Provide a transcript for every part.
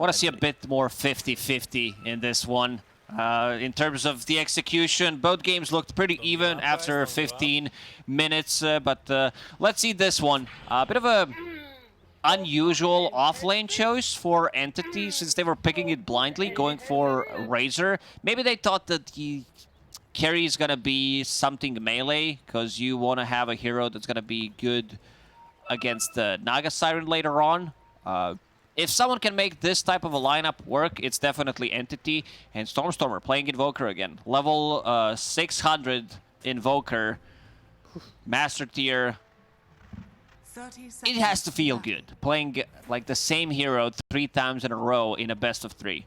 Want to see a bit more 50-50 in this one. In terms of the execution, both games looked pretty even after 15 minutes, but let's see this one. A bit of a unusual off-lane choice for Entity since they were picking it blindly, going for Razor. Maybe they thought that carry is going to be something melee because you want to have a hero that's going to be good against the Naga Siren later on. If someone can make this type of a lineup work, it's definitely Entity. And Stormstormer playing Invoker again. Level 600 Invoker. Master tier. It has to feel good. Playing like the same hero 3 times in a row in a best of 3.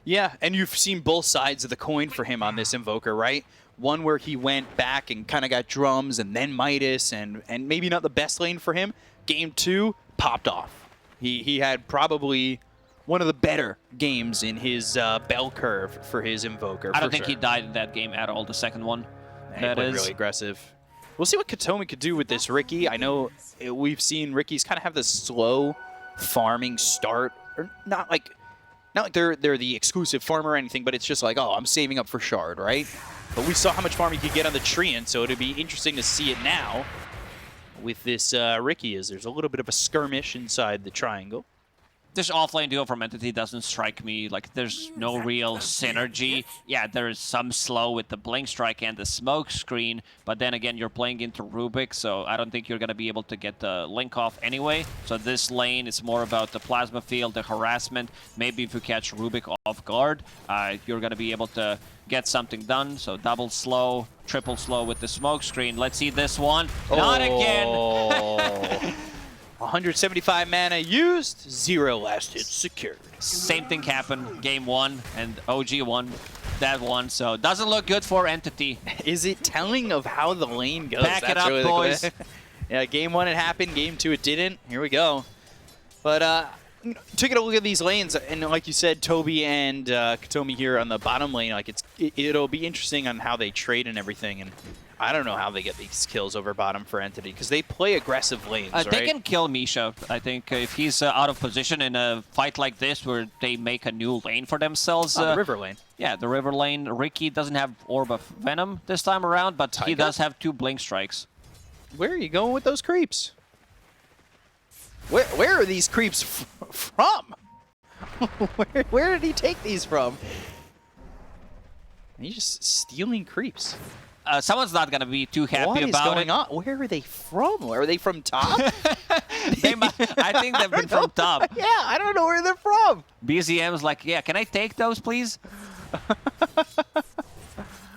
Yeah, and you've seen both sides of the coin for him on this Invoker, right? One where he went back and kind of got drums and then Midas and maybe not the best lane for him. Game 2, popped off. He had probably one of the better games in his bell curve for his Invoker. I don't think he died in that game at all, the second one. That is really aggressive. We'll see what Katomi could do with this Riki. I know we've seen Rikis kind of have this slow farming start. Or not like they're the exclusive farmer or anything, but it's just like, oh, I'm saving up for Shard, right? But we saw how much farm he could get on the Treant, so it'd be interesting to see it now with this Riki, as there's a little bit of a skirmish inside the triangle. This offlane duo from Entity doesn't strike me like there's no real synergy. Yeah, there is some slow with the Blink Strike and the smoke screen, but then again, you're playing into Rubik, so I don't think you're going to be able to get the link off anyway. So this lane is more about the Plasma Field, the harassment. Maybe if you catch Rubik off guard, you're going to be able to get something done. So double slow, triple slow with the smoke screen. Let's see this one. Not again. 175 mana used, 0 last hit secured. Same thing happened game 1, and OG won that one, so doesn't look good for Entity. Is it telling of how the lane goes? Back it up, boys. Yeah, game 1 it happened, game 2 it didn't. Here we go. But taking a look at these lanes, and like you said, Toby and Katomi here on the bottom lane, like it'll be interesting on how they trade and everything. And I don't know how they get these kills over bottom for Entity, because they play aggressive lanes, right? They can kill Misha, I think, if he's out of position in a fight like this where they make a new lane for themselves. The river lane. Yeah, the river lane. Riki doesn't have Orb of Venom this time around, but he does have 2 Blink Strikes. Where are you going with those creeps? Where are these creeps from? where did he take these from? He's just stealing creeps. Someone's not going to be too happy about it. What is going on? Where are they from? Are they from top? I think they've been from top. Yeah, I don't know where they're from. BZM's like, yeah, can I take those, please?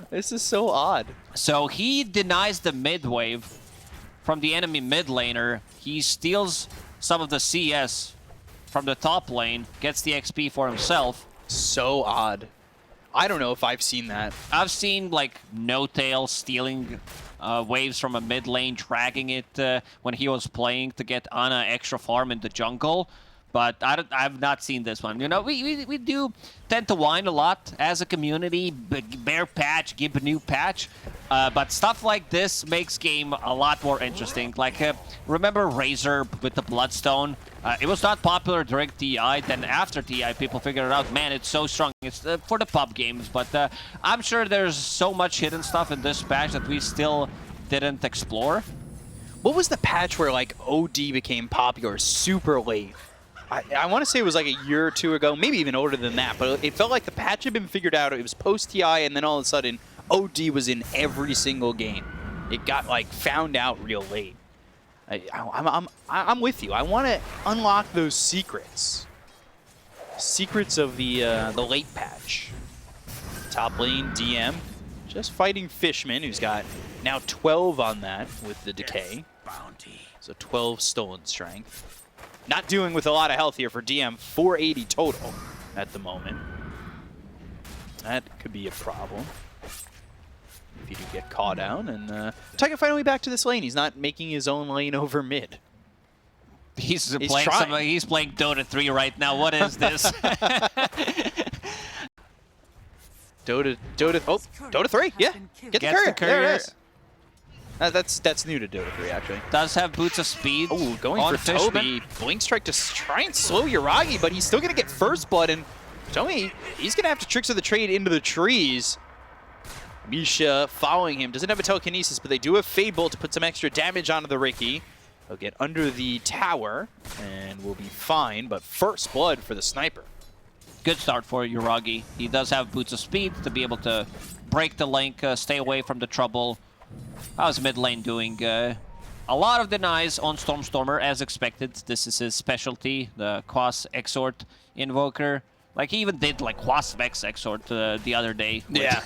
This is so odd. So he denies the mid wave from the enemy mid laner. He steals some of the CS from the top lane, gets the XP for himself. So odd. I don't know if I've seen that. I've seen like No-Tail stealing waves from a mid lane, dragging it when he was playing to get Ana extra farm in the jungle. But I've not seen this one. You know, we do tend to whine a lot as a community. Bear patch, give a new patch. But stuff like this makes game a lot more interesting. Like, remember Razor with the Bloodstone? It was not popular during TI. Then after TI, people figured out, man, it's so strong. It's for the pub games. But I'm sure there's so much hidden stuff in this patch that we still didn't explore. What was the patch where, like, OD became popular super late? I want to say it was like a year or 2 ago, maybe even older than that, but it felt like the patch had been figured out. It was post-TI, and then all of a sudden, OD was in every single game. It got, like, found out real late. I'm with you. I want to unlock those secrets. Secrets of the late patch. Top lane, DM, just fighting Fishman, who's got now 12 on that with the Decay. So 12 stolen strength. Not doing with a lot of health here for DM, 480 total at the moment. That could be a problem if you do get caught down. And Tiger finally back to this lane. He's not making his own lane over mid. He's playing Dota 3 right now. What is this? Dota 3, yeah. Get the courier. There it is. That's new to Dota 3, actually. Does have boots of speed. Oh, going on for Fishman. Toby. Blink Strike to try and slow Yuragi, but he's still going to get first blood. And Toby, he's going to have to trick of the trade into the trees. Misha following him. Doesn't have a telekinesis, but they do have Fade Bolt to put some extra damage onto the Riki. He'll get under the tower and will be fine, but first blood for the sniper. Good start for Yuragi. He does have boots of speed to be able to break the link, stay away from the trouble. How's mid lane doing? A lot of denies on Stormer as expected. This is his specialty, the Quas Exort Invoker. Like, he even did like Quas Vex Exort the other day. Yeah.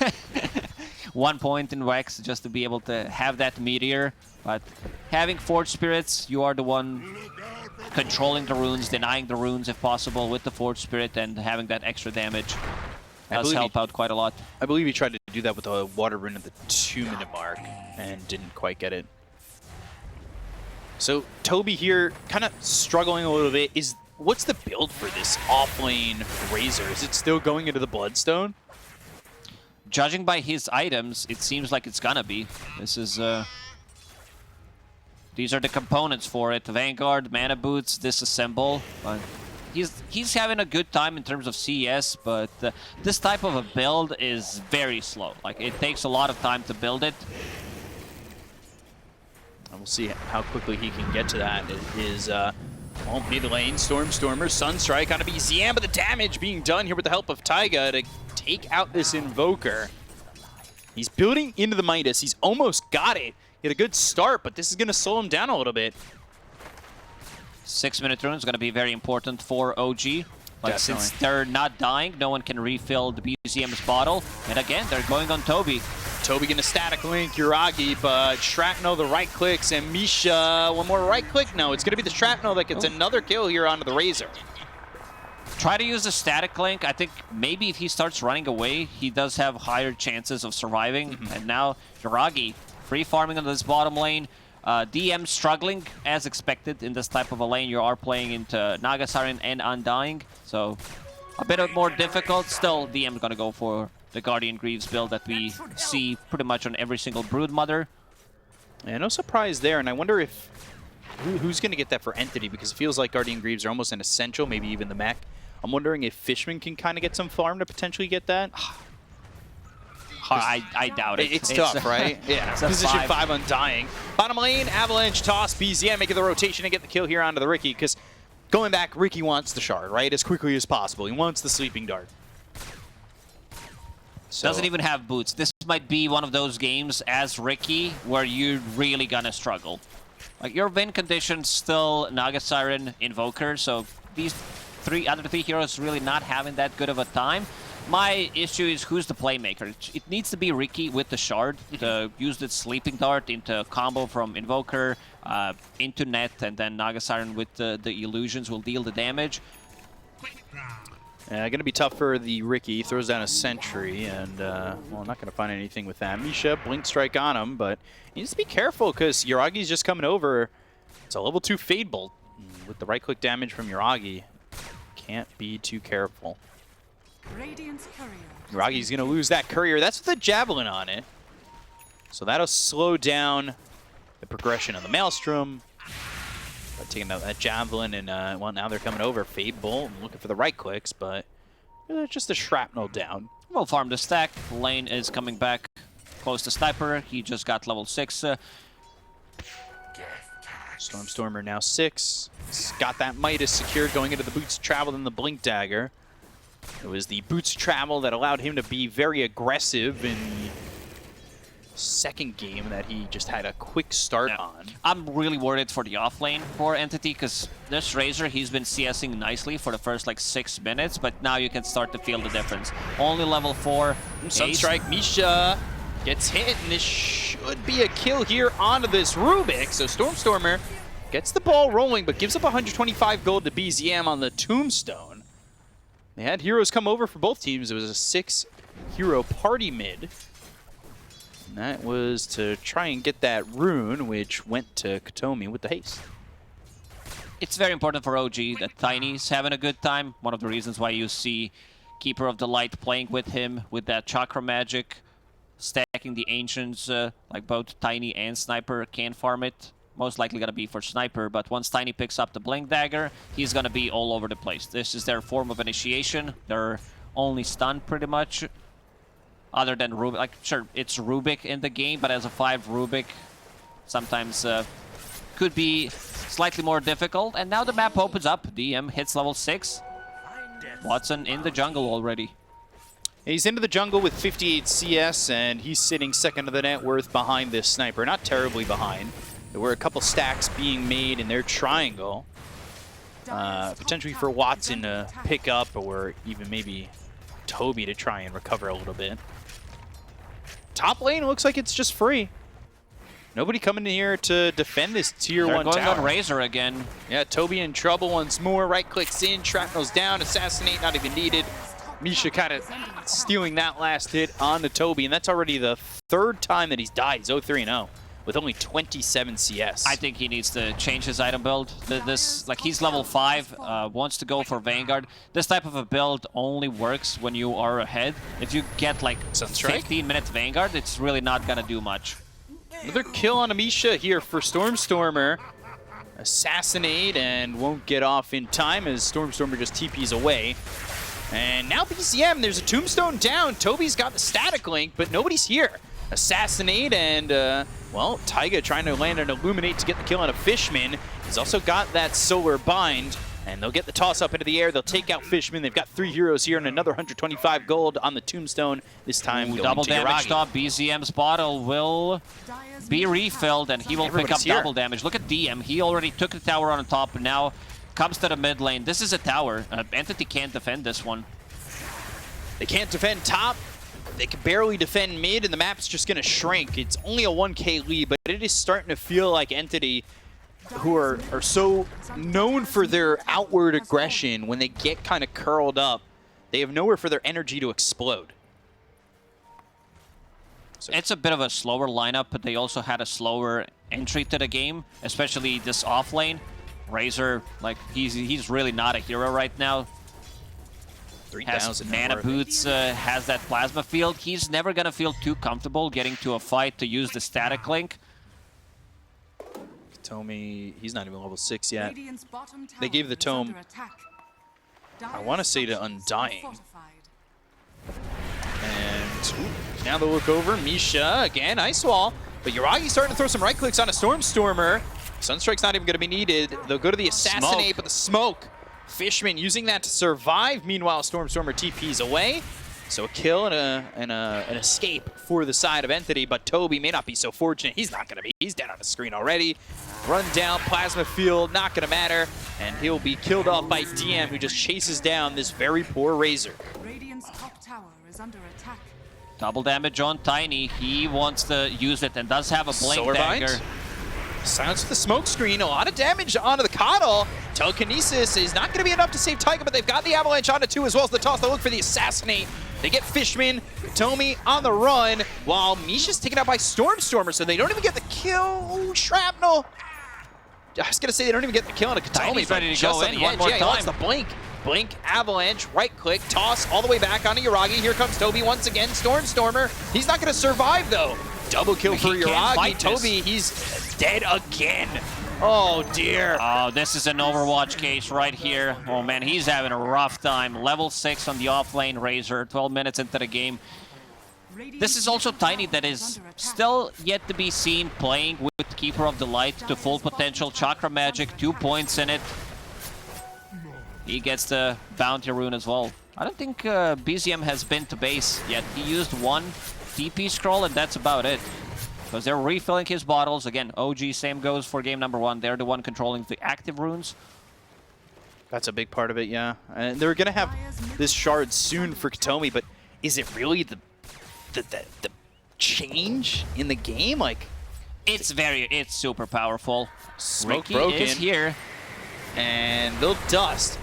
1 point in Vex just to be able to have that meteor. But having Forge Spirits, you are the one controlling the runes, denying the runes if possible with the Forge Spirit, and having that extra damage does help out quite a lot. I believe he tried to do that with a water rune at the 2-minute mark and didn't quite get it. So Toby here kind of struggling a little bit. What's the build for this offlane Razor? Is it still going into the Bloodstone? Judging by his items, it seems like it's gonna be. This is these are the components for it. Vanguard, Mana Boots, Disassemble. But he's having a good time in terms of CS, but this type of a build is very slow. Like, it takes a lot of time to build it. And we'll see how quickly he can get to that. It is mid lane, Stormer, Sunstrike on a BZM, but the damage being done here with the help of Taiga to take out this Invoker. He's building into the Midas. He's almost got it. He had a good start, but this is going to slow him down a little bit. 6-minute rune is going to be very important for OG. But since they're not dying, no one can refill the BZM's bottle. And again, they're going on Toby. Toby gonna static link Yuragi, but Shrapnel the right clicks, and Misha, one more right click. No, it's gonna be the Shrapnel that gets another kill here onto the Razor. Try to use the static link. I think maybe if he starts running away, he does have higher chances of surviving. And now Yuragi free farming on this bottom lane. DM struggling as expected in this type of a lane. You are playing into Naga Siren and Undying, so a bit more difficult. Still, DM gonna go for the Guardian Greaves build that we see pretty much on every single Broodmother. Yeah, no surprise there, and I wonder if who's going to get that for Entity, because it feels like Guardian Greaves are almost an essential, maybe even the mech. I'm wondering if Fishman can kind of get some farm to potentially get that. I doubt it. It's tough, right? Yeah. Position 5 Undying. Bottom lane, Avalanche, toss, BZM, making the rotation and get the kill here onto the Riki, because going back, Riki wants the shard, right? As quickly as possible. He wants the Sleeping Dart. So. Doesn't even have boots. This might be one of those games as Riki where you're really gonna struggle. Like, your win condition's still Naga Siren, Invoker, so these other three heroes really not having that good of a time. My issue is who's the playmaker. It needs to be Riki with the shard to use the Sleeping Dart into combo from Invoker into net, and then Naga Siren with the illusions will deal the damage. Going to be tough for the Riki. Throws down a sentry, and, well, not going to find anything with that. Misha, Blink Strike on him, but he needs to be careful because Yuragi's just coming over. It's a level 2 Fade Bolt. With the right-click damage from Yuragi, can't be too careful. Yuragi's going to lose that Courier. That's with the Javelin on it. So that'll slow down the progression of the Maelstrom. By taking out that Javelin, and well, now they're coming over. Fade Bolt, and looking for the right clicks, but just a Shrapnel down. We'll farm the stack. Lane is coming back close to Sniper. He just got level 6. Stormer now 6. He's got that Midas secured going into the Boots Travel and the Blink Dagger. It was the Boots Travel that allowed him to be very aggressive in the second game that he just had a quick start on. I'm really worried for the offlane for Entity, because this Razor, he's been CSing nicely for the first like 6 minutes, but now you can start to feel the difference. Only level 4. Sunstrike, Misha gets hit, and this should be a kill here onto this Rubik. So Stormer gets the ball rolling, but gives up 125 gold to BZM on the Tombstone. They had heroes come over for both teams. It was a 6-hero party mid. And that was to try and get that rune, which went to Katomi with the haste. It's very important for OG that Tiny's having a good time. One of the reasons why you see Keeper of the Light playing with him with that Chakra Magic. stacking the Ancients, like both Tiny and Sniper can farm it. Most likely gonna be for Sniper, but once Tiny picks up the Blink Dagger, he's gonna be all over the place. This is their form of initiation. They're only stunned pretty much. Other than Rubik, like sure, it's Rubik in the game, but as a 5 Rubik, sometimes could be slightly more difficult. And now the map opens up. DM hits level 6. Watson in the jungle already. He's into the jungle with 58 CS, and he's sitting second to the net worth behind this Sniper. Not terribly behind. There were a couple stacks being made in their triangle. Potentially for Watson to pick up, or even maybe Toby to try and recover a little bit. Top lane looks like it's just free. Nobody coming in here to defend this tier 1 tower. They're going on Razor again. Yeah, Toby in trouble once more. Right clicks in, shrapnel's down, assassinate not even needed. Misha kind of stealing that last hit onto Toby, and that's already the 3rd time that he's died. He's 0-3-0 with only 27 CS. I think he needs to change his item build. Like he's level 5, wants to go for Vanguard. This type of a build only works when you are ahead. If you get like 15-minute Vanguard, it's really not gonna do much. Another kill on Amisha here for Stormstormer. Assassinate and won't get off in time as Stormstormer just TPs away. And now BCM, there's a tombstone down. Toby's got the static link, but nobody's here. Assassinate and, well, Taiga trying to land an Illuminate to get the kill on a Fishman. He's also got that Solar Bind, and they'll get the toss up into the air. They'll take out Fishman. They've got 3 heroes here and another 125 gold on the tombstone. This time going double to damage Yaragi. top. BZM's bottle will be refilled, and he will pick up double damage. Look at DM. He already took the tower on the top, and now comes to the mid lane. This is a tower. Entity can't defend this one. They can't defend top. They can barely defend mid, and the map's just going to shrink. It's only a 1k lead, but it is starting to feel like Entity, who are so known for their outward aggression, when they get kind of curled up, they have nowhere for their energy to explode. So it's a bit of a slower lineup, but they also had a slower entry to the game, especially this off lane. Razor, like, he's really not a hero right now. 3,000 Mana Boots, has that plasma field. He's never gonna feel too comfortable getting to a fight to use the static link. Tomy, he's not even level 6 yet. They gave the tome, I want to say, to Undying. And now they'll look over. Misha, again, Ice Wall. But Yaragi's starting to throw some right clicks on a Stormstormer. Sunstrike's not even going to be needed. They'll go to the Assassinate, but the smoke. Fishman using that to survive. Meanwhile, Stormstormer TP's away. So a kill and an escape for the side of Entity, but Toby may not be so fortunate. He's not going to be. He's dead on the screen already. Run down, plasma field, not going to matter. And he'll be killed off by DM, who just chases down this very poor Razor. Radiant's top tower is under attack. Double damage on Tiny. He wants to use it and does have a Blink Solar Dagger. Bind. Silence with the smoke screen. A lot of damage onto the Coddle. Telekinesis is not going to be enough to save Taiga, but they've got the Avalanche onto 2 as well as the toss. They'll look for the Assassinate. They get Fishman, Tomy on the run, while Misha's taken out by Stormstormer, so they don't even get the kill. Ooh, Shrapnel. I was going to say they don't even get the kill on a Tiny's Tomy, ready but to just go on in the one edge. more Yeah, he wants the time. Blink. Blink, Avalanche, right click, toss all the way back onto Yaragi. Here comes Toby once again. Stormstormer. He's not going to survive, though. Double kill for He can't Yaragi. fight this. Toby, he's dead again. Oh, dear. Oh, this is an Overwatch case right here. Oh, man, he's having a rough time. Level 6 on the offlane Razor, 12 minutes into the game. This is also Tiny that is still yet to be seen playing with Keeper of the Light to full potential. Chakra Magic, 2 points in it. He gets the Bounty Rune as well. I don't think BZM has been to base yet. He used 1 TP scroll and that's about it. Because they're refilling his bottles. Again, OG, same goes for game number 1. They're the one controlling the active runes. That's a big part of it, yeah. And they're going to have this shard soon for Katomi, but is it really the change in the game? Like, It's super powerful. Smoke Ricky broken. is here. And they'll dust.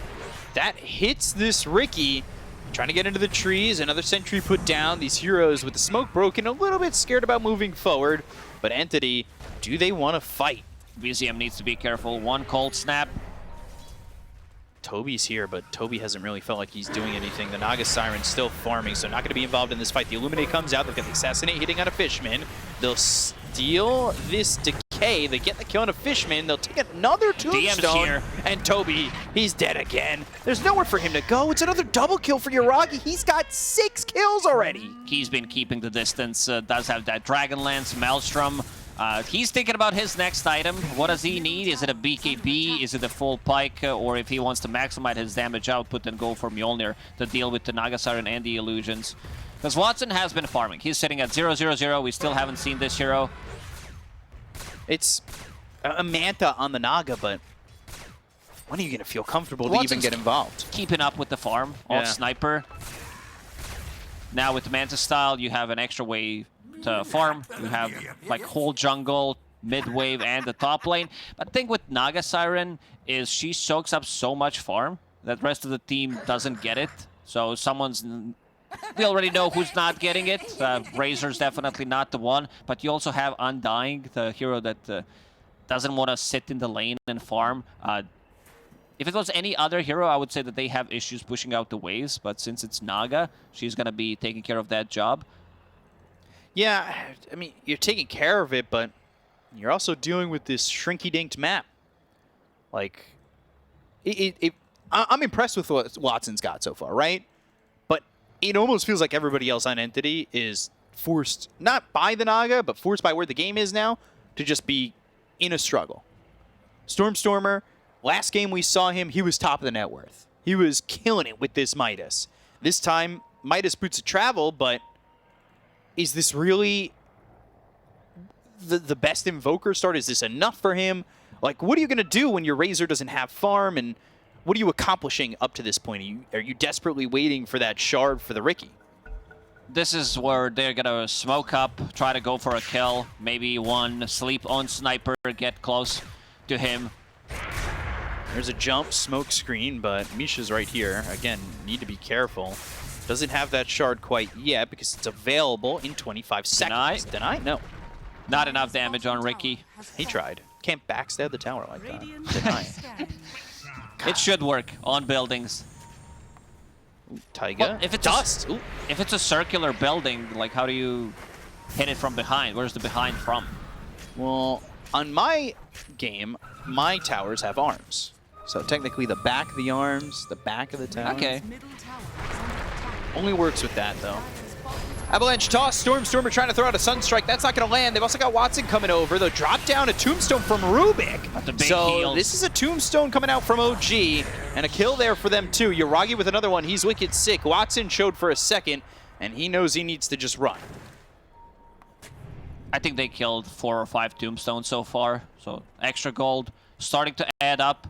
That hits this Ricky. Trying to get into the trees. Another sentry put down. These heroes with the smoke broken, a little bit scared about moving forward. But Entity, do they want to fight? BZM needs to be careful. 1 cold snap. Toby's here, but Toby hasn't really felt like he's doing anything. The Naga Siren's still farming, so not going to be involved in this fight. The Illuminate comes out. They've got the Assassinate hitting on a Fishman. They'll steal this Decay. They get the kill on a Fishman. They'll take another Tombstone. And Toby, he's dead again. There's nowhere for him to go. It's another double kill for Yuragi. He's got 6 kills already. He's been keeping the distance. Does have that Dragonlance, Maelstrom. He's thinking about his next item. What does he need? Is it a BKB? Is it a full Pike? Or if he wants to maximize his damage output, then go for Mjolnir to deal with the Naga Siren and the illusions. Because Watson has been farming. He's sitting at 0-0-0. We still haven't seen this hero. It's a Manta on the Naga, but when are you going to feel comfortable to even get involved? Keeping up with the farm on Sniper. Now with the Manta style, you have an extra way to farm. You have like whole jungle, mid wave, and the top lane. But the thing with Naga Siren is she soaks up so much farm that the rest of the team doesn't get it. So we already know who's not getting it. Razor's definitely not the one. But you also have Undying, the hero that doesn't want to sit in the lane and farm. If it was any other hero, I would say that they have issues pushing out the waves. But since it's Naga, she's going to be taking care of that job. Yeah, I mean, you're taking care of it, but you're also dealing with this shrinky-dinked map. Like, I'm impressed with what Watson's got so far, right? But it almost feels like everybody else on Entity is forced, not by the Naga, but forced by where the game is now, to just be in a struggle. Stormer, last game we saw him, he was top of the net worth. He was killing it with this Midas. This time, Midas Boots of Travel, but is this really the best Invoker start? Is this enough for him? Like, what are you going to do when your Razor doesn't have farm? And what are you accomplishing up to this point? Are you desperately waiting for that shard for the Riki? This is where they're going to smoke up, try to go for a kill. Maybe one sleep on Sniper, get close to him. There's a jump, smoke screen, but Misha's right here. Again, need to be careful. Doesn't have that shard quite yet because it's available in 25 seconds. Deny? No. Not enough damage on Riki. He tried. Can't backstab the tower like that. Deny. It should work on buildings. Taiga. Well, if it's Dust. If it's a circular building, like how do you hit it from behind? Where's the behind from? Well, on my game, my towers have arms. So technically the back of the arms, the back of the tower. Okay. Only works with that, though. Avalanche toss, Stormer trying to throw out a Sunstrike. That's not going to land. They've also got Watson coming over. They'll drop down a Tombstone from Rubik. So this is a Tombstone coming out from OG, and a kill there for them, too. Yuragi with another one. He's wicked sick. Watson showed for a second, and he knows he needs to just run. I think they killed 4 or 5 Tombstones so far. So extra gold starting to add up.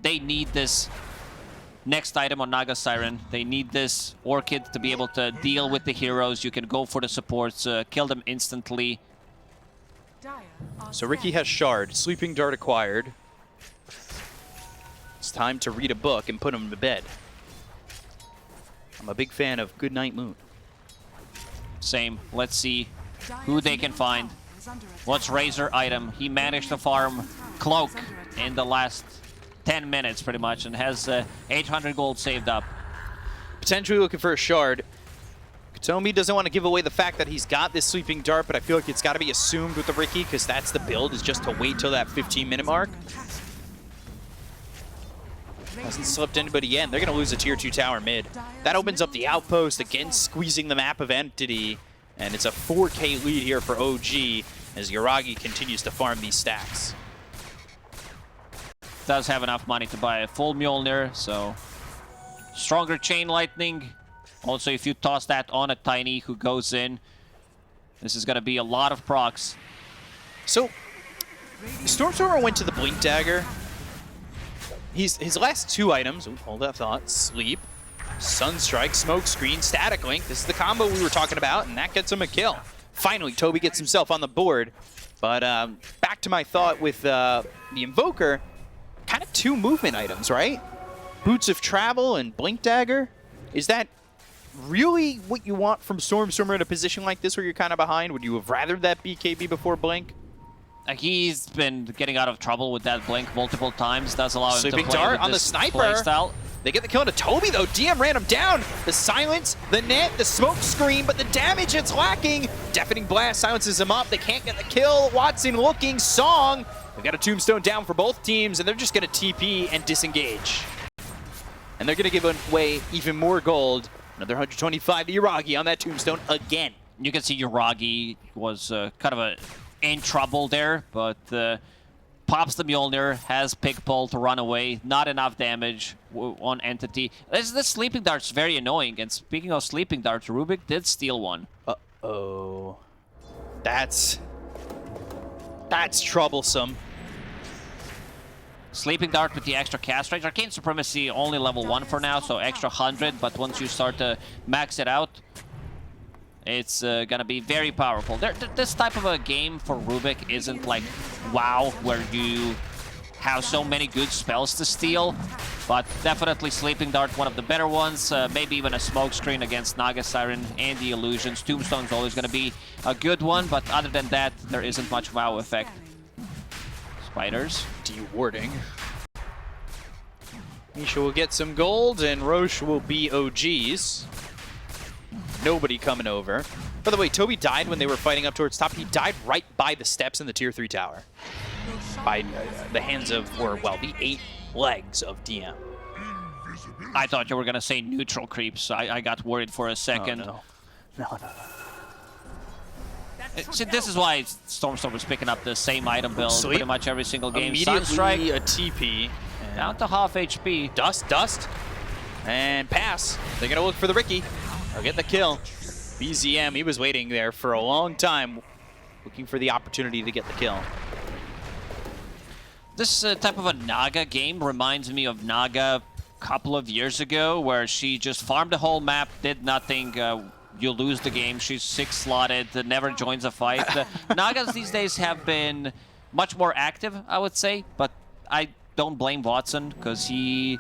They need this next item on Naga Siren. They need this Orchid to be able to deal with the heroes. You can go for the supports, kill them instantly. So Riki has Shard, Sleeping Dart acquired. It's time to read a book and put him to bed. I'm a big fan of Goodnight Moon. Same. Let's see who they can find. What's Razor item? He managed to farm Cloak in the last 10 minutes pretty much and has 800 gold saved up. Potentially looking for a shard. Katomi doesn't want to give away the fact that he's got this Sleeping Dart, but I feel like it's got to be assumed with the Riki because that's the build, is just to wait till that 15-minute mark. Hasn't slipped anybody yet. They're going to lose a tier 2 tower mid. That opens up the outpost, again squeezing the map of Entity, and it's a 4K lead here for OG as Yuragi continues to farm these stacks. Does have enough money to buy a full Mjolnir, so stronger Chain Lightning. Also, if you toss that on a Tiny who goes in, this is going to be a lot of procs. So, Stormstormer went to the Blink Dagger. His last 2 items, hold that thought, Sleep, Sunstrike, Smoke Screen, Static Link. This is the combo we were talking about, and that gets him a kill. Finally, Toby gets himself on the board. But back to my thought with the Invoker, kind of 2 movement items, right? Boots of Travel and Blink Dagger. Is that really what you want from Stormstormer in a position like this where you're kind of behind? Would you have rathered that BKB before Blink? He's been getting out of trouble with that blink multiple times. Does allow him Sleeping to play dart with on the this sniper. playstyle. They get the kill into Toby, though. DM ran him down. The silence, the net, the smoke screen, but the damage, it's lacking. Deafening blast silences him up. They can't get the kill. Watson looking. Song. They've got a tombstone down for both teams, and they're just going to TP and disengage. And they're going to give away even more gold. Another 125 to Yuragi on that tombstone again. You can see Yuragi was kind of in trouble there, but pops the Mjolnir, has pick pull to run away. Not enough damage on Entity. This sleeping dart's very annoying. And speaking of sleeping darts, Rubik did steal one. Uh-oh. That's troublesome. Sleeping Dart with the extra cast range. Arcane Supremacy only level 1 for now, so extra 100, but once you start to max it out, it's gonna be very powerful. This type of a game for Rubik isn't like WoW, where you have so many good spells to steal, but definitely Sleeping Dart, one of the better ones. Maybe even a smoke screen against Naga Siren and the illusions. Tombstone's always gonna be a good one, but other than that, there isn't much WoW effect. Spiders. Dewarding. Misha will get some gold, and Roche will be OGs. Nobody coming over. By the way, Toby died when they were fighting up towards top. He died right by the steps in the tier 3 tower. By the hands of, or well, the 8 legs of DM. I thought you were gonna say neutral creeps. I got worried for a second. Oh, no. See, this is why Stormstorm was picking up the same item build Sleep. pretty much every single game. Immediately Sunstrike, a TP. down to half HP. Dust. And pass. They're going to look for the Ricky. They'll get the kill. BZM, he was waiting there for a long time, looking for the opportunity to get the kill. This type of a Naga game reminds me of Naga a couple of years ago, where she just farmed the whole map, did nothing. You lose the game. She's 6-slotted, never joins a fight. Nagas these days have been much more active, I would say, but I don't blame Watson because he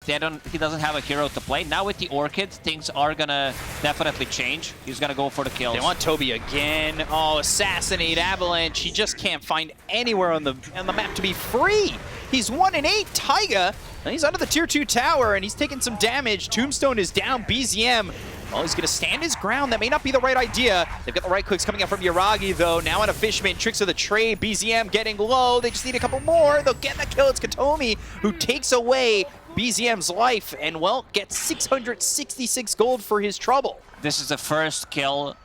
doesn't have a hero to play. Now with the Orchid, things are gonna definitely change. He's gonna go for the kills. They want Toby again. Oh, assassinate Avalanche. He just can't find anywhere on the map to be free. He's 1-8, Taiga, and he's under the tier 2 tower, and he's taking some damage. Tombstone is down. BZM, well, he's going to stand his ground. That may not be the right idea. They've got the right clicks coming out from Yuragi, though. Now on a Fishman, tricks of the trade. BZM getting low. They just need a couple more. They'll get the kill. It's Katomi who takes away BZM's life and, well, gets 666 gold for his trouble. This is the first kill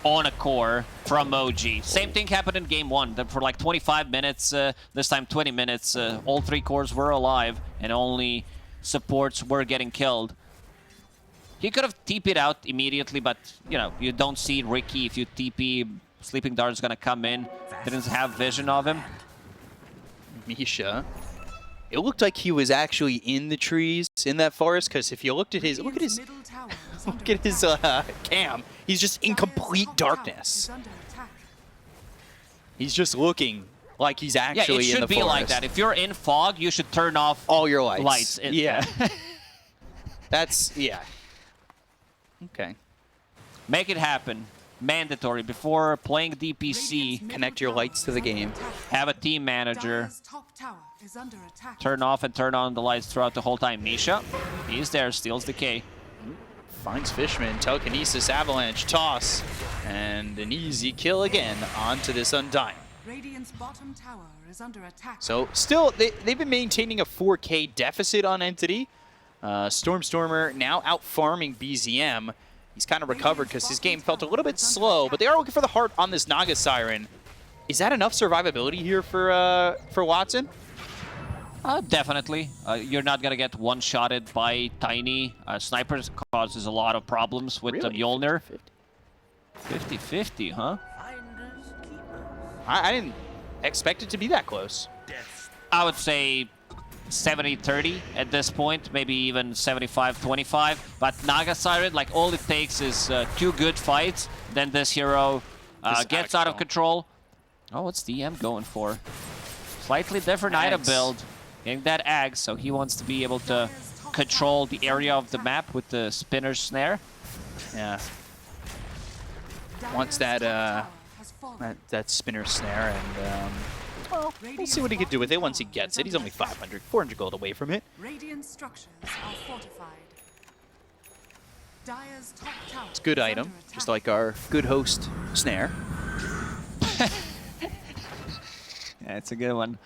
on a core from OG. Same thing happened in game 1. For like 25 minutes, this time 20 minutes, all 3 cores were alive and only supports were getting killed. He could have TP'd out immediately, but, you know, you don't see Ricky. If you TP, Sleeping Dart is going to come in. Didn't have vision of him. Misha. It looked like he was actually in the trees in that forest, because if you looked at his, look at his cam, he's just in complete darkness. He's just looking like he's actually in the forest. Yeah, it should be like that. If you're in fog, you should turn off all your lights. Yeah. That's, yeah. Okay. Make it happen. Mandatory. Before playing DPC, connect your lights to the game. Have a team manager. Turn off and turn on the lights throughout the whole time. Misha, he's there, steals the K. Finds Fishman, telekinesis, avalanche, toss, and an easy kill again onto this Undying. Radiant's bottom tower is under attack. So still, they've been maintaining a 4K deficit on Entity. Stormstormer now out farming BZM. He's kind of recovered because his game felt a little bit slow, but they are looking for the heart on this Naga Siren. Is that enough survivability here for Watson? Definitely. You're not going to get one-shotted by Tiny. Snipers causes a lot of problems with the Mjolnir. 50-50, huh? I didn't expect it to be that close. I would say 70-30 at this point, maybe even 75-25. But Naga Siren, like, all it takes is 2 good fights, then this hero gets out of control. Oh, what's DM going for? Slightly different item build. Getting that Axe, so he wants to be able to control the area of the map with the spinner snare. Yeah. Wants that fallen. That spinner snare, and well, we'll see what he could do with it once he gets it. He's only 500, 400 gold away from it. Radiant structures are fortified. Dire's top tower It's a good is item, under just attack. like our good host snare. Yeah, it's a good one.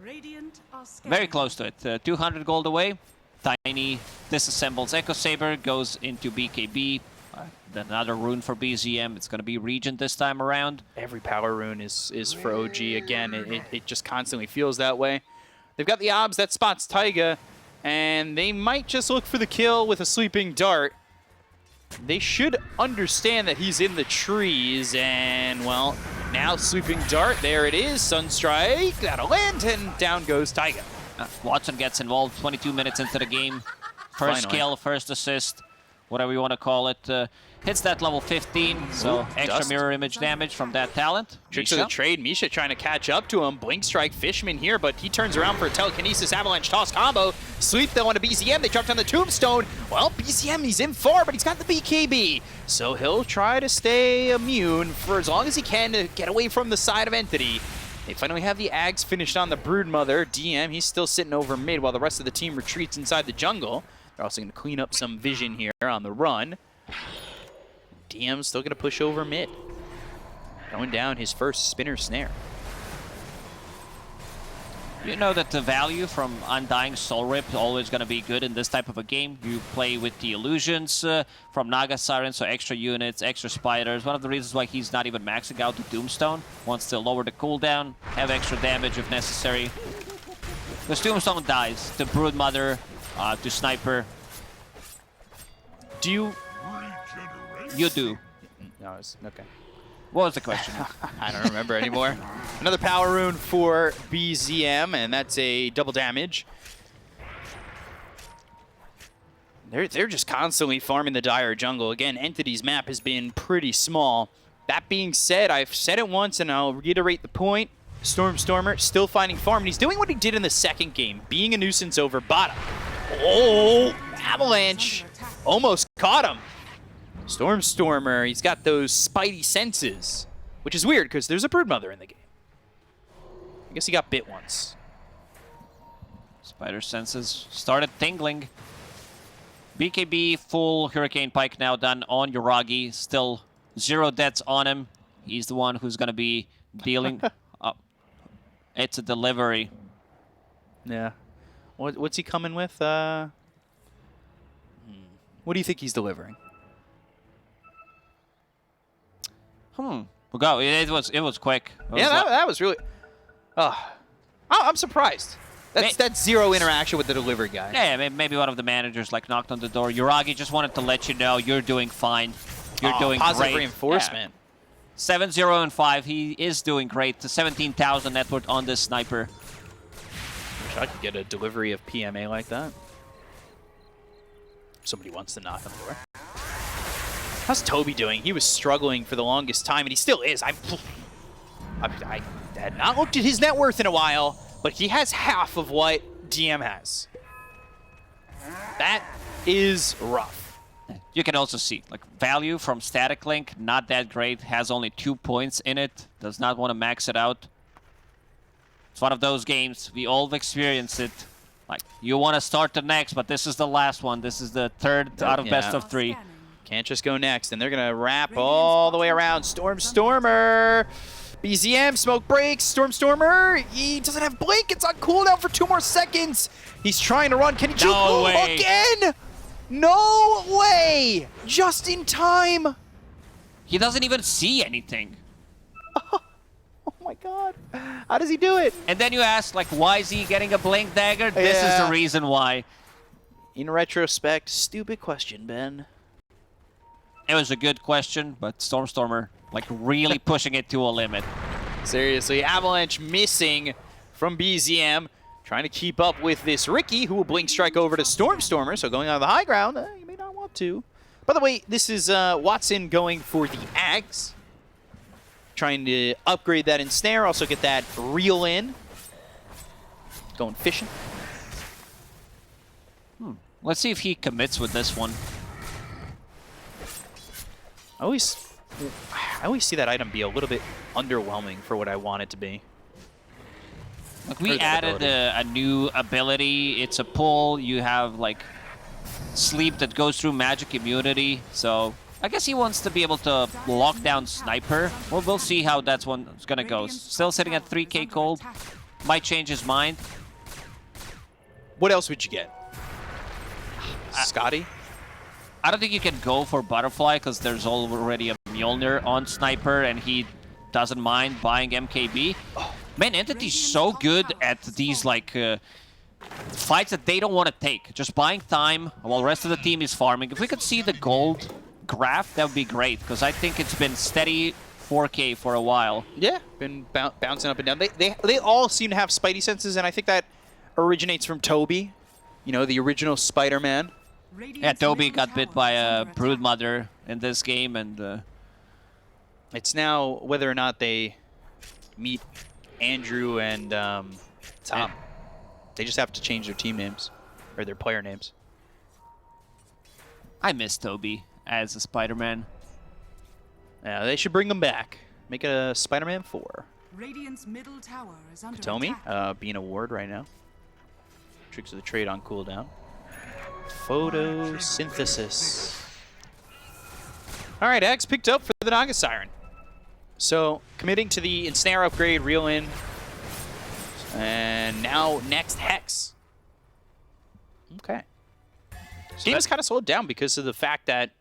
Radiant are Very close to it. 200 gold away. Tiny disassembles Echo Saber, goes into BKB. Another rune for BZM. It's going to be Regent this time around. Every power rune is for OG. Again, it just constantly feels that way. They've got the obs that spots Taiga, and they might just look for the kill with a sleeping dart. They should understand that he's in the trees, and well, now sleeping dart, there it is. Sunstrike, that'll land, and down goes Taiga. Watson gets involved 22 minutes into the game. First Finally. kill, first assist, whatever you want to call it. Hits that level 15, so Ooh, extra dust. mirror image damage from that talent. Tricks of the trade. Misha trying to catch up to him. Blink Strike Fishman here, but he turns around for a telekinesis avalanche toss combo. Sweep though on a BZM. They drop down the tombstone. Well, BZM, he's in far, but he's got the BKB. So he'll try to stay immune for as long as he can to get away from the side of Entity. They finally have the Ags finished on the Broodmother. DM, he's still sitting over mid while the rest of the team retreats inside the jungle. They're also going to clean up some vision here on the run. DM's still going to push over mid. Going down his first spinner snare. You know that the value from Undying Soul Rip is always going to be good in this type of a game. You play with the illusions from Naga Siren, so extra units, extra spiders. One of the reasons why he's not even maxing out the Doomstone. Wants to lower the cooldown, have extra damage if necessary. The Tombstone dies to Broodmother, to Sniper. Do you... You do. No, it's okay. What was the question? I don't remember anymore. Another power rune for BZM, and that's a double damage. They're just constantly farming the Dire jungle. Again, Entity's map has been pretty small. That being said, I've said it once, and I'll reiterate the point. Stormer still finding farm, and he's doing what he did in the second game, being a nuisance over bottom. Oh, Avalanche almost caught him. Stormer, he's got those spidey senses, which is weird because there's a Broodmother in the game. I guess he got bit once. Spider senses started tingling. BKB full Hurricane Pike now done on Yuragi. Still 0 deaths on him. He's the one who's going to be dealing. It's a delivery. Yeah. What's he coming with? What do you think he's delivering? We'll go. It was quick. It Yeah, was that was really... I'm surprised. That's 0 interaction with the delivery guy. Yeah, maybe one of the managers like knocked on the door. Yuragi just wanted to let you know you're doing fine. You're doing positive great. reinforcement. Yeah. 7-0 and 5. He is doing great. 17,000 net worth on this sniper. Wish I could get a delivery of PMA like that. Somebody wants to knock on the door. How's Toby doing? He was struggling for the longest time, and he still is. I had not looked at his net worth in a while, but he has half of what DM has. That is rough. You can also see, like, value from Static Link, not that great. Has only 2 points in it. Does not want to max it out. It's one of those games. We all experienced it. Like, you want to start the next, but this is the last one. This is the third out of best of 3. Can't just go next, and they're going to wrap all the way around. Stormer. BZM, smoke breaks. Stormer, he doesn't have blink. It's on cooldown for 2 more seconds. He's trying to run. Can he juke? No way. Again? No way. Just in time. He doesn't even see anything. Oh my god. How does he do it? And then you ask, like, why is he getting a blink dagger? This is the reason why. In retrospect, stupid question, Ben. It was a good question, but Stormer, like, really pushing it to a limit. Seriously, Avalanche missing from BZM. Trying to keep up with this Ricky, who will blink strike over to Stormer. So going on the high ground, you may not want to. By the way, this is Watson going for the Ags. Trying to upgrade that ensnare, also get that reel in. Going fishing. Let's see if he commits with this one. Always, I always see that item be a little bit underwhelming for what I want it to be. Like we added a new ability. It's a pull. You have like sleep that goes through magic immunity. So I guess he wants to be able to lock down Sniper. Well, we'll see how that's one's gonna go. Still sitting at 3k gold. Might change his mind. What else would you get? Scotty? I don't think you can go for Butterfly because there's already a Mjolnir on Sniper and he doesn't mind buying MKB. Man, Entity's so good at these like fights that they don't want to take. Just buying time while the rest of the team is farming. If we could see the gold graph, that would be great because I think it's been steady 4k for a while. Yeah, been bouncing up and down. They all seem to have spidey senses, and I think that originates from Toby. You know, the original Spider-Man. Yeah, Toby got bit by a Broodmother in this game, and it's now whether or not they meet Andrew and Tom. They just have to change their team names or their player names. I miss Toby as a Spider-Man. Yeah, they should bring him back. Make it a Spider-Man 4. Radiant's middle tower is under Potomi, attack. being a ward right now. Tricks of the trade on cooldown. Photosynthesis. All right, X picked up for the Naga Siren. So, committing to the Ensnare upgrade, reel in. And now, next Hex. Okay. So game's kind of slowed down because of the fact that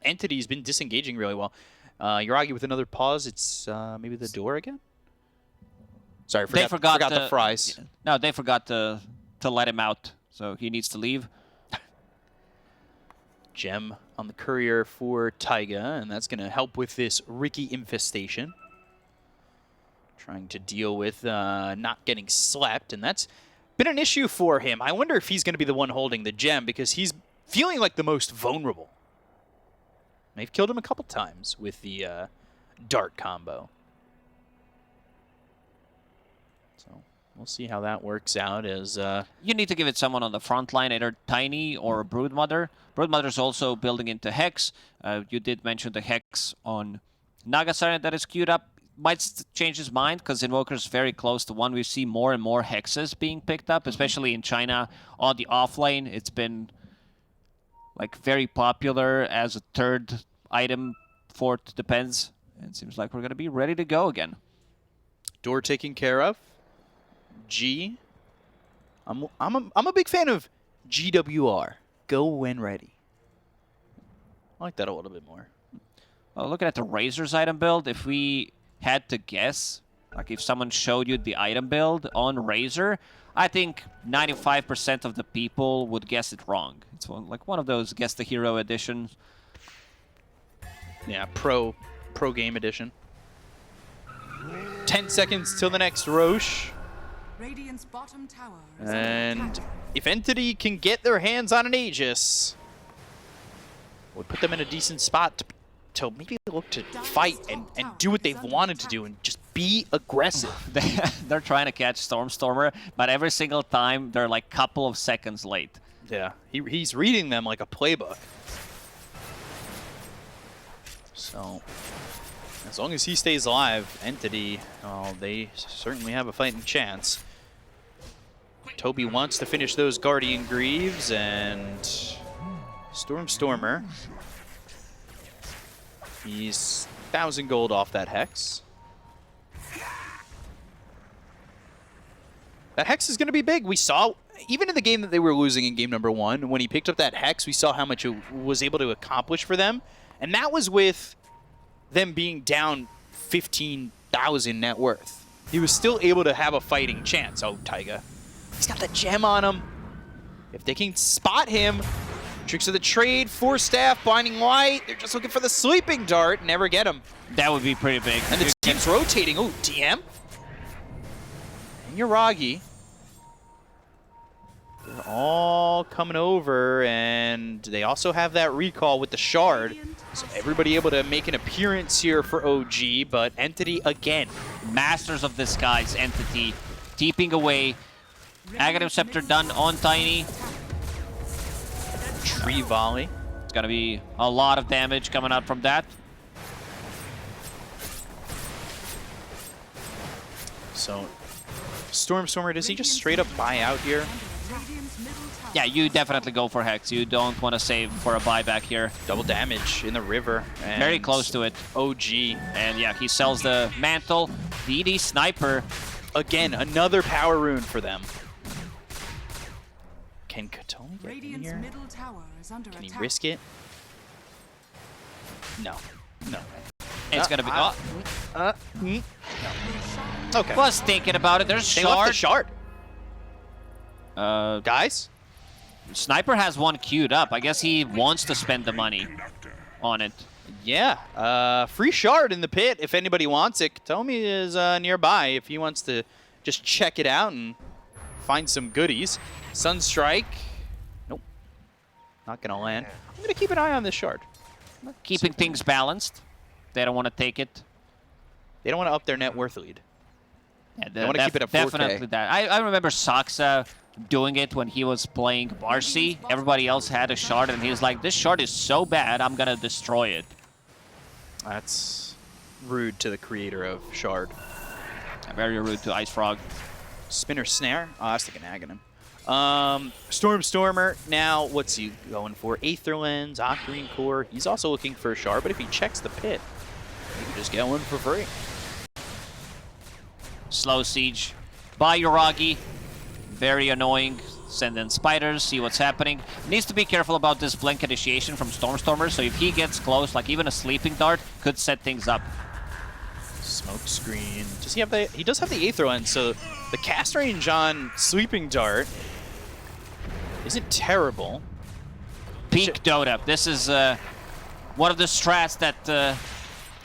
Entity's been disengaging really well. Yuragi with another pause. It's maybe the door again? Sorry, forgot the fries. No, they forgot to let him out, so he needs to leave. Gem on the courier for Taiga, and that's going to help with this Ricky infestation. Trying to deal with not getting slept, and that's been an issue for him. I wonder if he's going to be the one holding the gem because he's feeling like the most vulnerable. They've killed him a couple times with the dart combo. So we'll see how that works out as... You need to give it someone on the front line, either Tiny or Broodmother. Broodmother's also building into Hex. You did mention the Hex on Naga Siren that is queued up. Might change his mind because Invoker's very close to one. We see more and more Hexes being picked up, especially in China on the offlane. It's been like very popular as a third item. Fourth depends. It seems like we're gonna be ready to go again. Door taken care of. G. I'm a big fan of GWR. Go when ready. I like that a little bit more. Well, looking at the Razor's item build, if we had to guess, like if someone showed you the item build on Razor, I think 95% of the people would guess it wrong. It's like one of those guess the hero editions. Yeah, pro game edition. 10 seconds till the next Roche. Radiant's bottom tower is under And attack. if Entity can get their hands on an Aegis, would put them in a decent spot to maybe look to fight and do what they've wanted to do and just be aggressive. They're trying to catch Stormstormer, but every single time they're like a couple of seconds late. Yeah, he's reading them like a playbook. So, as long as he stays alive, Entity, they certainly have a fighting chance. Toby wants to finish those Guardian Greaves, and Stormer. He's 1,000 gold off that Hex. That Hex is going to be big. We saw, even in the game that they were losing in game number 1, when he picked up that Hex, we saw how much it was able to accomplish for them. And that was with them being down 15,000 net worth. He was still able to have a fighting chance. Oh, Taiga. He's got the gem on him. If they can spot him, tricks of the trade, Force Staff, Blinding Light, they're just looking for the Sleeping Dart, never get him. That would be pretty big. And the team's rotating. Oh, DM. And Yuragi. They're all coming over, and they also have that recall with the Shard. So everybody able to make an appearance here for OG, but Entity again. Masters of Disguise Entity, keeping away. Aghanim Scepter done on Tiny. Tree Volley. It's going to be a lot of damage coming out from that. So, Stormer, does he just straight up buy out here? Radiant's middle tower. Yeah, you definitely go for Hex. You don't want to save for a buyback here. Double damage in the river. And Very close to it. OG. And yeah, he sells the mantle. DD Sniper. Again, another power rune for them. Can Katomi get in Radiant's here? middle tower is under Can he attack. risk it? No. No. It's going to be... Okay. Was thinking about it. There's They left the Shard. shard. Guys? Sniper has one queued up. I guess he wants to spend the money on it. Yeah. Free shard in the pit if anybody wants it. Katomi is nearby if he wants to just check it out and find some goodies. Sunstrike. Nope. Not going to land. I'm going to keep an eye on this shard. Keeping things balanced. They don't want to take it. They don't want to up their net worth lead. Yeah, They want to keep it at 4K. Definitely that. I remember Saksa doing it when he was playing Barcy. Everybody else had a shard, and he was like, this shard is so bad, I'm going to destroy it. That's rude to the creator of shard. Very rude to Ice Frog. Spinner Snare. Oh, that's like an Aghanim. Stormer. Now, what's he going for? Aether Lens, Ocarine Core. He's also looking for a shard, but if he checks the pit, he can just get one for free. Slow siege by Yoragi. Very annoying. Send in spiders, see what's happening. Needs to be careful about this blink initiation from Stormer, so if he gets close, like even a sleeping dart could set things up. Smoke screen. Does he have the? He does have the Aether Lens, so the cast range on Sleeping Dart isn't terrible. Peak Dota. This is one of the strats that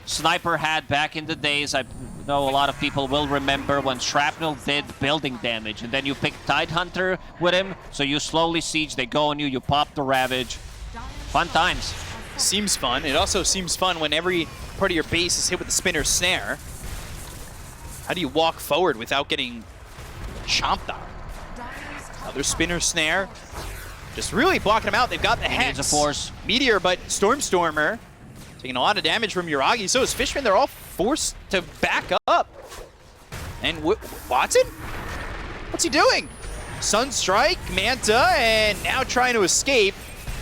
Sniper had back in the days. I know a lot of people will remember when Shrapnel did building damage, and then you pick Tidehunter with him, so you slowly siege, they go on you, you pop the Ravage. Fun times. Seems fun. It also seems fun when every part of your base is hit with the Spinner Snare. How do you walk forward without getting chomped on? Another Spinner Snare. Just really blocking them out. They've got the Hex. Needs a force. Meteor, but Stormer taking a lot of damage from Yoragi. So is Fishman. They're all forced to back up. And Watson? What's he doing? Sunstrike, Manta, and now trying to escape.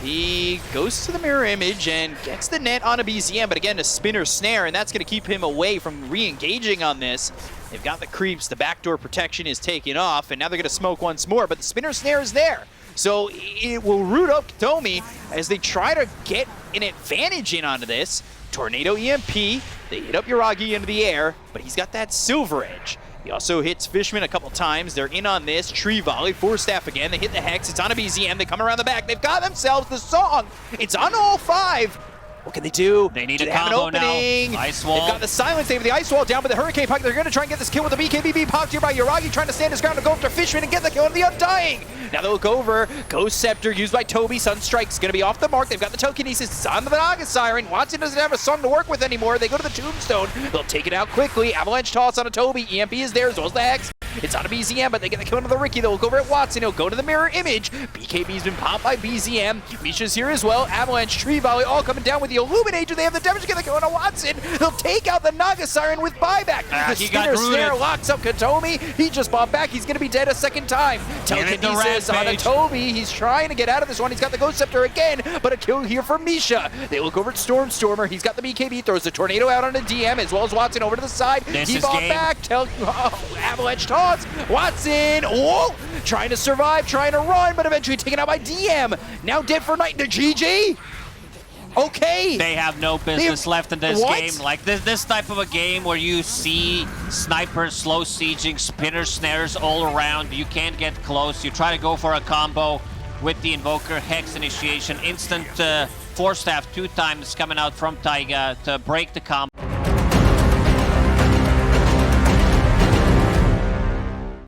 He goes to the mirror image and gets the net on a BZM, but again, a Spinner Snare, and that's going to keep him away from re-engaging on this. They've got the creeps, the backdoor protection is taken off, and now they're going to smoke once more, but the Spinner Snare is there. So it will root up Katomi as they try to get an advantage in onto this. Tornado EMP, they hit up Yoragi into the air, but he's got that Silver Edge. He also hits Fishman a couple times. They're in on this. Tree Volley, Force Staff again. They hit the Hex. It's on a BZM. They come around the back. They've got themselves the song. It's on all 5. What can they do? They need Do a they have an combo opening? now. Ice Wall. They've got the silence. They have the Ice Wall down by the Hurricane Puck. They're going to try and get this kill with the BKB popped here by Yoragi, trying to stand his ground to go after Fishman and get the kill on the Undying. Now they look over. Ghost Scepter used by Toby. Sunstrike's going to be off the mark. They've got the Telekinesis. It's on the Naga Siren. Watson doesn't have a song to work with anymore. They go to the Tombstone. They'll take it out quickly. Avalanche toss on a Toby. EMP is there as well as the Hex. It's on a BZM, but they get the kill into the Ricky. They'll look over at Watson. He'll go to the mirror image. BKB's been popped by BZM. Misha's here as well. Avalanche, Tree Volley, all coming down with the Illuminator. They have the damage to get the kill into Watson. They'll take out the Naga Siren with buyback. The Spinner Snare locks up Katomi. He just bought back. He's going to be dead a second time. Telekinesis on a Toby. He's trying to get out of this one. He's got the Ghost Scepter again, but a kill here from Misha. They look over at Stormer. He's got the BKB. Throws the Tornado out on a DM as well as Watson over to the side. He bought back. Avalanche toss. Watson, trying to survive, trying to run, but eventually taken out by DM. Now dead for night. The GG. Okay. They have no business left in this game. Like this type of a game where you see snipers slow sieging, Spinner Snares all around. You can't get close. You try to go for a combo with the Invoker, Hex initiation, instant Force Staff 2 times coming out from Taiga to break the combo.